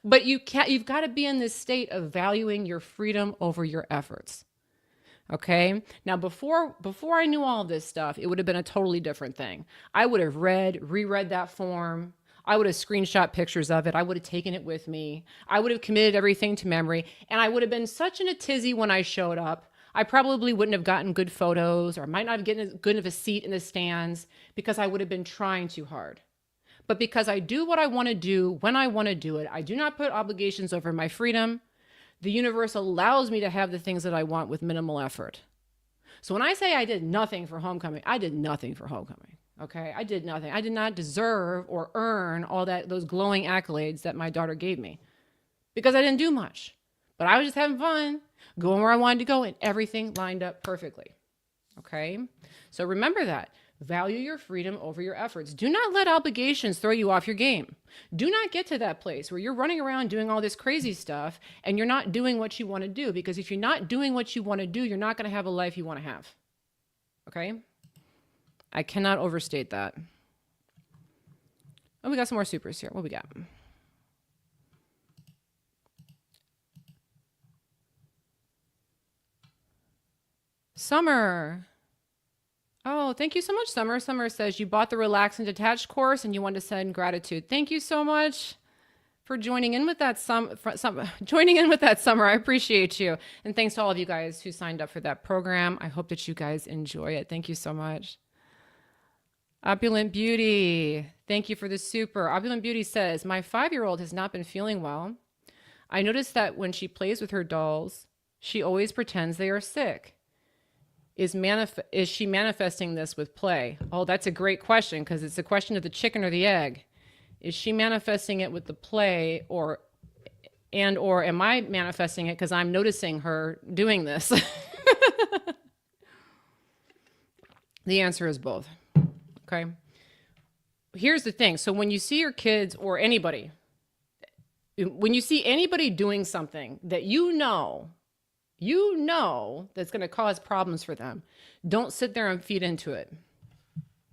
But you've got to be in this state of valuing your freedom over your efforts. Okay. Now, before I knew all this stuff, it would have been a totally different thing. I would have reread that form. I would have screenshot pictures of it. I would have taken it with me. I would have committed everything to memory. And I would have been such in a tizzy when I showed up. I probably wouldn't have gotten good photos or might not have gotten as good of a seat in the stands because I would have been trying too hard. But because I do what I want to do when I want to do it, I do not put obligations over my freedom. The universe allows me to have the things that I want with minimal effort. So when I say I did nothing for homecoming, I did nothing for homecoming. Okay, I did nothing. I did not deserve or earn all those glowing accolades that my daughter gave me because I didn't do much. But I was just having fun, going where I wanted to go, and everything lined up perfectly. Okay, so remember that. Value your freedom over your efforts. Do not let obligations throw you off your game. Do not get to that place where you're running around doing all this crazy stuff and you're not doing what you want to do, because if you're not doing what you want to do, you're not going to have a life you want to have. Okay? I cannot overstate that. Oh, we got some more supers here. What we got? Summer. Oh, thank you so much, Summer. Summer says you bought the Relax and Detach course and you want to send gratitude. Thank you so much. for joining in with that joining in with that summer. I appreciate you. And thanks to all of you guys who signed up for that program. I hope that you guys enjoy it. Thank you so much. Opulent Beauty, thank you for the super. Opulent Beauty says, my 5-year-old has not been feeling well. I noticed that when she plays with her dolls, she always pretends they are sick. Is she manifesting this with play? Oh, that's a great question, because it's a question of the chicken or the egg. Is she manifesting it with the play, or am I manifesting it because I'm noticing her doing this? The answer is both. Okay. Here's the thing. So when you see your kids or anybody, when you see anybody doing something that you know that's going to cause problems for them, don't sit there and feed into it.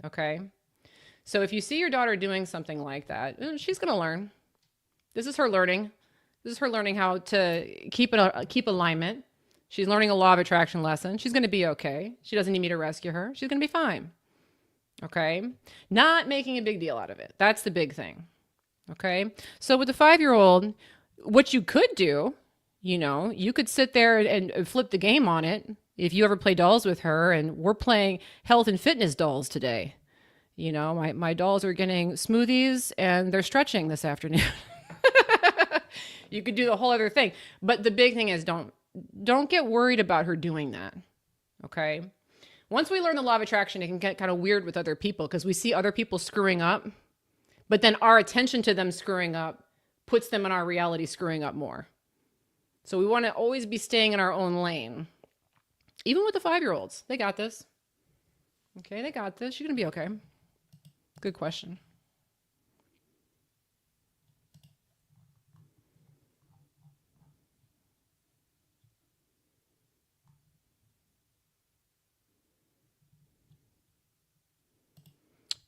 Okay. So if you see your daughter doing something like that, she's going to learn. This is her learning. This is her learning how to keep alignment. She's learning a law of attraction lesson. She's going to be okay. She doesn't need me to rescue her. She's going to be fine. Okay. Not making a big deal out of it. That's the big thing. Okay. So with the 5-year-old, what you could do, you could sit there and flip the game on it. If you ever play dolls with her, and we're playing health and fitness dolls today. My dolls are getting smoothies and they're stretching this afternoon. You could do the whole other thing. But the big thing is don't get worried about her doing that. Okay. Once we learn the law of attraction, it can get kind of weird with other people because we see other people screwing up, but then our attention to them screwing up puts them in our reality screwing up more. So we want to always be staying in our own lane. Even with the 5-year-olds, they got this. Okay, they got this. You're going to be okay. Good question.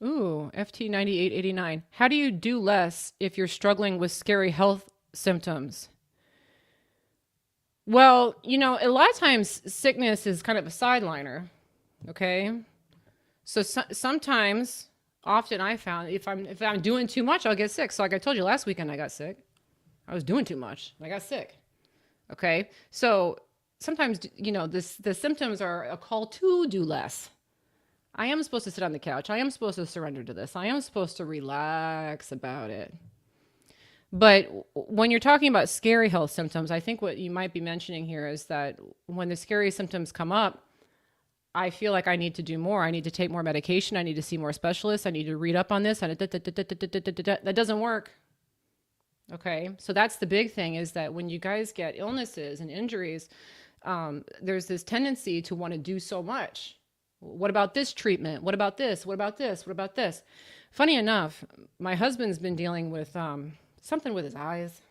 Ooh, FT9889. How do you do less if you're struggling with scary health symptoms? Well, a lot of times sickness is kind of a sideliner. Okay. So sometimes, often I found if I'm doing too much, I'll get sick. So like I told you last weekend, I got sick. I was doing too much. I got sick. Okay. So sometimes, the symptoms are a call to do less. I am supposed to sit on the couch. I am supposed to surrender to this. I am supposed to relax about it. But when you're talking about scary health symptoms, I think what you might be mentioning here is that when the scary symptoms come up, I feel like I need to do more. I need to take more medication. I need to see more specialists. I need to read up on this. That doesn't work. Okay. So that's the big thing, is that when you guys get illnesses and injuries, there's this tendency to want to do so much. What about this treatment? What about this? What about this? What about this? Funny enough, my husband's been dealing with something with his eyes,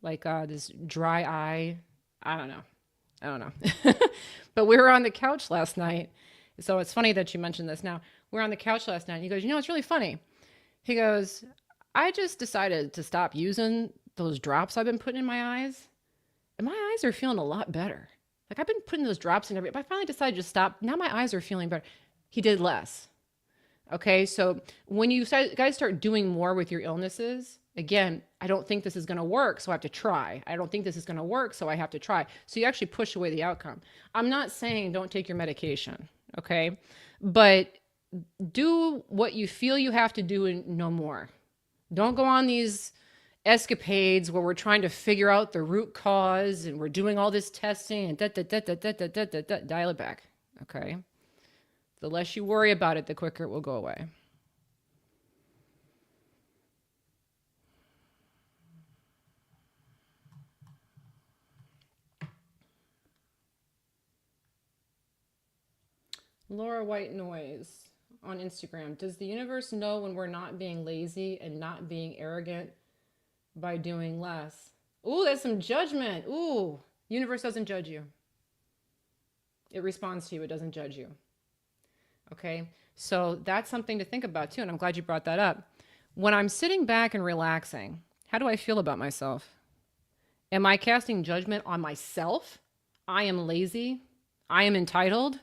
like this dry eye. I don't know. But we were on the couch last night. So it's funny that you mentioned this now. We were on the couch last night and he goes, it's really funny. He goes, I just decided to stop using those drops I've been putting in my eyes. And my eyes are feeling a lot better. Like I've been putting those drops in but I finally decided to stop. Now my eyes are feeling better. He did less. Okay. So when you guys start doing more with your illnesses, again, I don't think this is going to work, so I have to try. I don't think this is going to work, so I have to try. So you actually push away the outcome. I'm not saying don't take your medication. Okay. But do what you feel you have to do and no more. Don't go on these escapades where we're trying to figure out the root cause and we're doing all this testing and dial it back. Okay. The less you worry about it, the quicker it will go away. Laura White Noise on Instagram. Does the universe know when we're not being lazy and not being arrogant by doing less? Ooh, that's some judgment. Ooh, universe doesn't judge you. It responds to you. It doesn't judge you. Okay. So that's something to think about too. And I'm glad you brought that up. When I'm sitting back and relaxing, how do I feel about myself? Am I casting judgment on myself? I am lazy. I am entitled.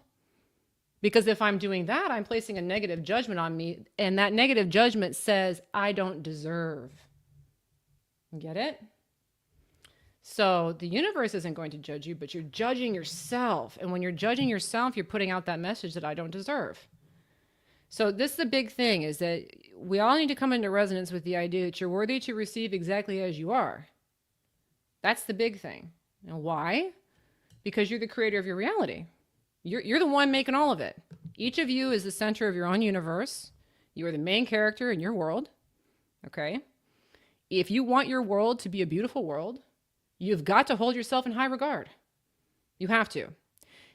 Because if I'm doing that, I'm placing a negative judgment on me. And that negative judgment says, I don't deserve. Get it? So the universe isn't going to judge you, but you're judging yourself. And when you're judging yourself, you're putting out that message that I don't deserve. So this is the big thing, is that we all need to come into resonance with the idea that you're worthy to receive exactly as you are. That's the big thing. And why? Because you're the creator of your reality. You're the one making all of it. Each of you is the center of your own universe. You are the main character in your world. Okay? If you want your world to be a beautiful world, you've got to hold yourself in high regard. You have to.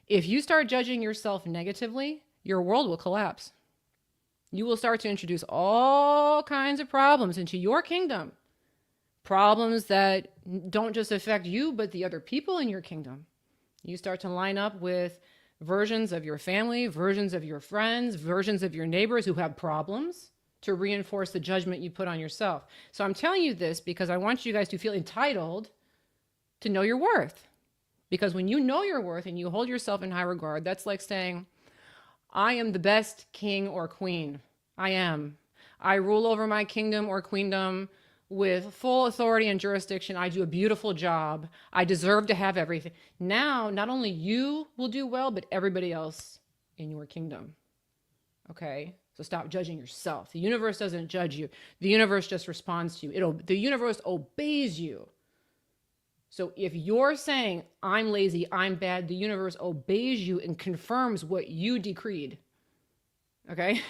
If you start judging yourself negatively, your world will collapse. You will start to introduce all kinds of problems into your kingdom. Problems that don't just affect you, but the other people in your kingdom. You start to line up with versions of your family, versions of your friends, versions of your neighbors who have problems to reinforce the judgment you put on yourself. So I'm telling you this because I want you guys to feel entitled to know your worth. Because when you know your worth and you hold yourself in high regard, that's like saying, I am the best king or queen. I am. I rule over my kingdom or queendom with full authority and jurisdiction. I do a beautiful job. I deserve to have everything. Now, not only you will do well, but everybody else in your kingdom. Okay? So stop judging yourself. The universe doesn't judge you. The universe just responds to you. The universe obeys you. So if you're saying, I'm lazy, I'm bad, the universe obeys you and confirms what you decreed. Okay?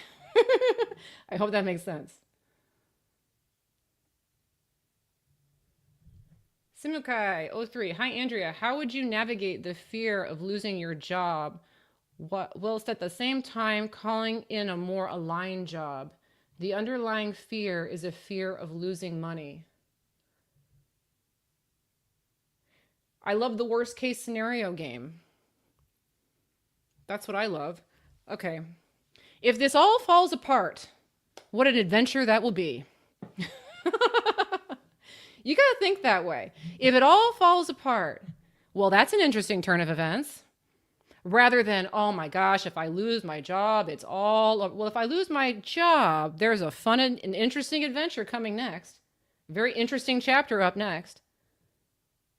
I hope that makes sense. Simukai03, hi Andrea, how would you navigate the fear of losing your job whilst at the same time calling in a more aligned job? The underlying fear is a fear of losing money. I love the worst case scenario game. That's what I love. Okay. If this all falls apart, what an adventure that will be. You got to think that way. If it all falls apart, well, that's an interesting turn of events. Rather than, oh my gosh, if I lose my job, it's all, well, if I lose my job, there's a fun and interesting adventure coming next. Very interesting chapter up next.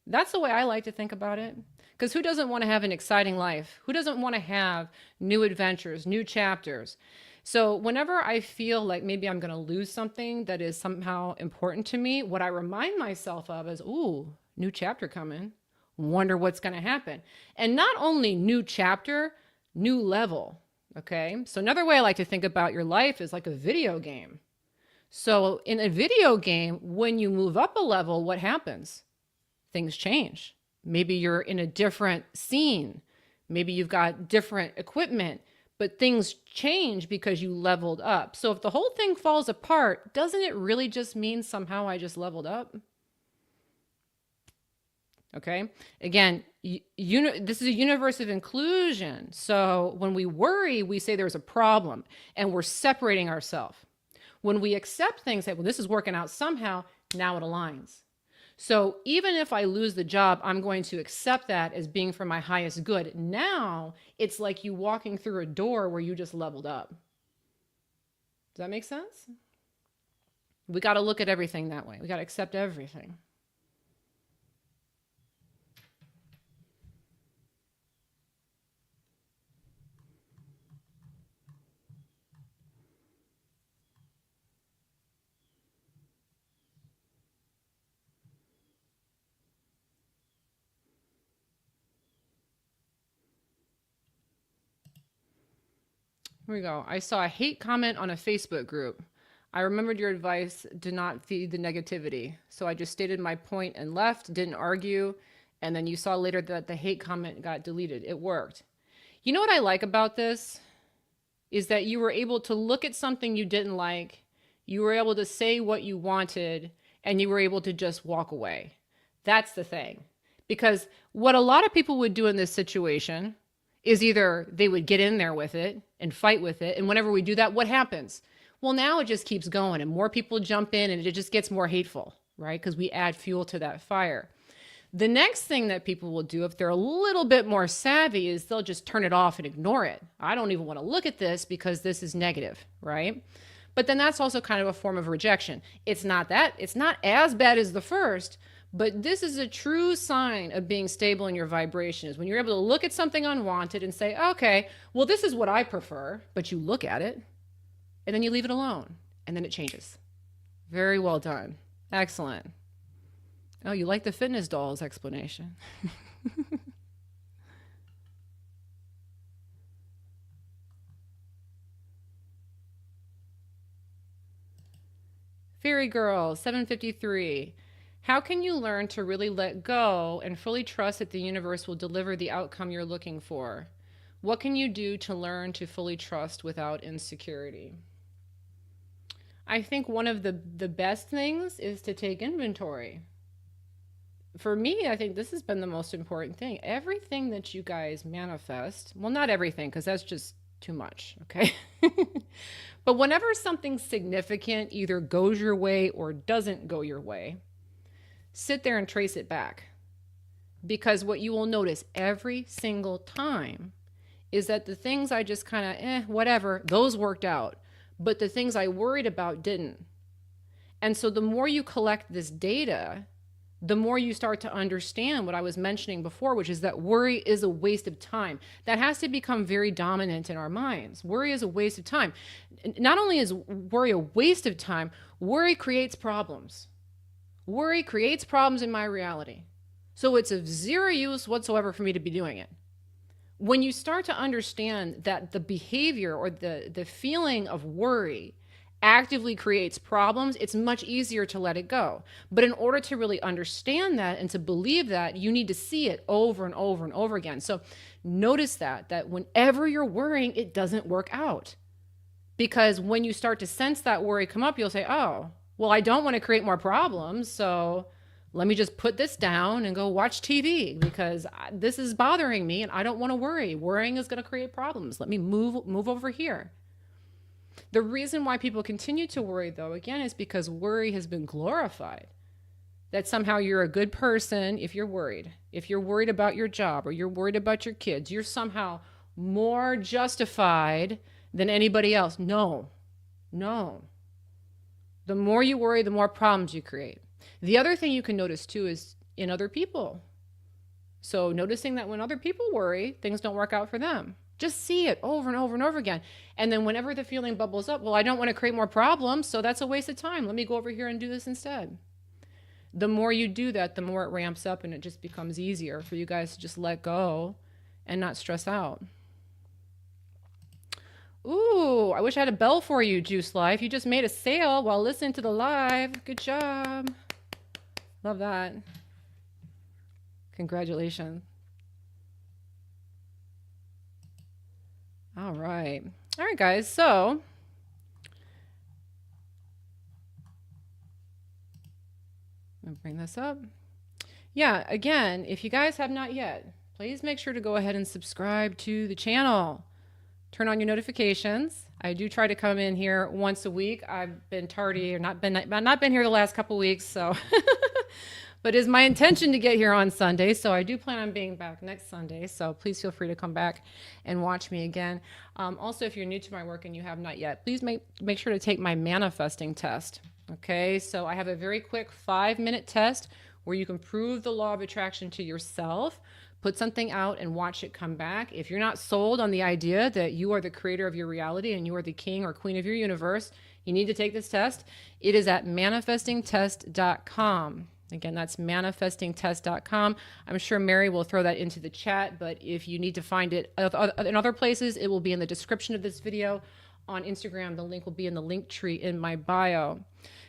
That's the way I like to think about it. Because who doesn't want to have an exciting life? Who doesn't want to have new adventures, new chapters? So whenever I feel like maybe I'm going to lose something that is somehow important to me, what I remind myself of is, ooh, new chapter coming. Wonder what's going to happen. And not only new chapter, new level. Okay. So another way I like to think about your life is like a video game. So in a video game, when you move up a level, what happens? Things change. Maybe you're in a different scene. Maybe you've got different equipment, but things change because you leveled up. So if the whole thing falls apart, doesn't it really just mean somehow I just leveled up? Okay. Again, this is a universe of inclusion. So when we worry, we say there's a problem and we're separating ourselves. When we accept things, say, well, this is working out somehow, now it aligns. So even if I lose the job, I'm going to accept that as being for my highest good. Now it's like you walking through a door where you just leveled up. Does that make sense? We got to look at everything that way. We got to accept everything. Here we go. I saw a hate comment on a Facebook group. I remembered your advice, do not feed the negativity. So I just stated my point and left, didn't argue. And then you saw later that the hate comment got deleted. It worked. You know what I like about this? Is that you were able to look at something you didn't like. You were able to say what you wanted and you were able to just walk away. That's the thing. Because what a lot of people would do in this situation is either they would get in there with it and fight with it. And whenever we do that, what happens? Well, now it just keeps going and more people jump in and it just gets more hateful, right? Because we add fuel to that fire. The next thing that people will do, if they're a little bit more savvy, is they'll just turn it off and ignore it. I don't even want to look at this because this is negative, right? But then that's also kind of a form of rejection. It's not as bad as the first, but this is a true sign of being stable in your vibration, is when you're able to look at something unwanted and say, okay, well, this is what I prefer, but you look at it and then you leave it alone and then it changes. Very well done. Excellent. Oh, you like the fitness dolls explanation. Fairy Girl, 753. How can you learn to really let go and fully trust that the universe will deliver the outcome you're looking for? What can you do to learn to fully trust without insecurity? I think one of the best things is to take inventory. For me, I think this has been the most important thing. Everything that you guys manifest, well, not everything, because that's just too much, okay? But whenever something significant either goes your way or doesn't go your way, sit there and trace it back. Because what you will notice every single time is that the things I just kind of, whatever, those worked out. But the things I worried about didn't. And so the more you collect this data, the more you start to understand what I was mentioning before, which is that worry is a waste of time. That has to become very dominant in our minds. Worry is a waste of time. Not only is worry a waste of time, worry creates problems. Worry creates problems in my reality. So it's of zero use whatsoever for me to be doing it. When you start to understand that the behavior or the feeling of worry actively creates problems, it's much easier to let it go. But in order to really understand that and to believe that, you need to see it over and over and over again. So notice that whenever you're worrying, it doesn't work out. Because when you start to sense that worry come up, you'll say, oh, well, I don't want to create more problems, so let me just put this down and go watch TV because this is bothering me and I don't want to worry. Worrying is going to create problems. Let me move over here. The reason why people continue to worry, though, again, is because worry has been glorified. That somehow you're a good person if you're worried. If you're worried about your job or you're worried about your kids, you're somehow more justified than anybody else. No. The more you worry, the more problems you create. The other thing you can notice, too, is in other people. So noticing that when other people worry, things don't work out for them. Just see it over and over and over again. And then whenever the feeling bubbles up, well, I don't want to create more problems, so that's a waste of time. Let me go over here and do this instead. The more you do that, the more it ramps up and it just becomes easier for you guys to just let go and not stress out. Ooh, I wish I had a bell for you, Juice Life. You just made a sale while listening to the live. Good job. Love that. Congratulations. All right, guys. So I'll bring this up. Yeah, again, if you guys have not yet, please make sure to go ahead and subscribe to the channel. Turn on your notifications. I do try to come in here once a week. I've been tardy or not been here the last couple weeks, so but it's my intention to get here on Sunday, so I do plan on being back next Sunday, so please feel free to come back and watch me again. Also, if you're new to my work and you have not yet, please make sure to take my manifesting test, okay? So I have a very quick 5-minute test where you can prove the law of attraction to yourself, put something out and watch it come back. If you're not sold on the idea that you are the creator of your reality and you are the king or queen of your universe, you need to take this test. It is at manifestingtest.com. Again, that's manifestingtest.com. I'm sure Mary will throw that into the chat, but if you need to find it in other places, it will be in the description of this video. On Instagram, the link will be in the link tree in my bio.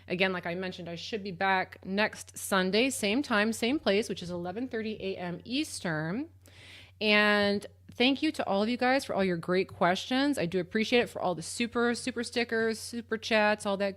Again, like I mentioned, I should be back next Sunday, same time, same place, which is 11:30 a.m. Eastern. And thank you to all of you guys for all your great questions. I do appreciate it, for all the super stickers, super chats, all that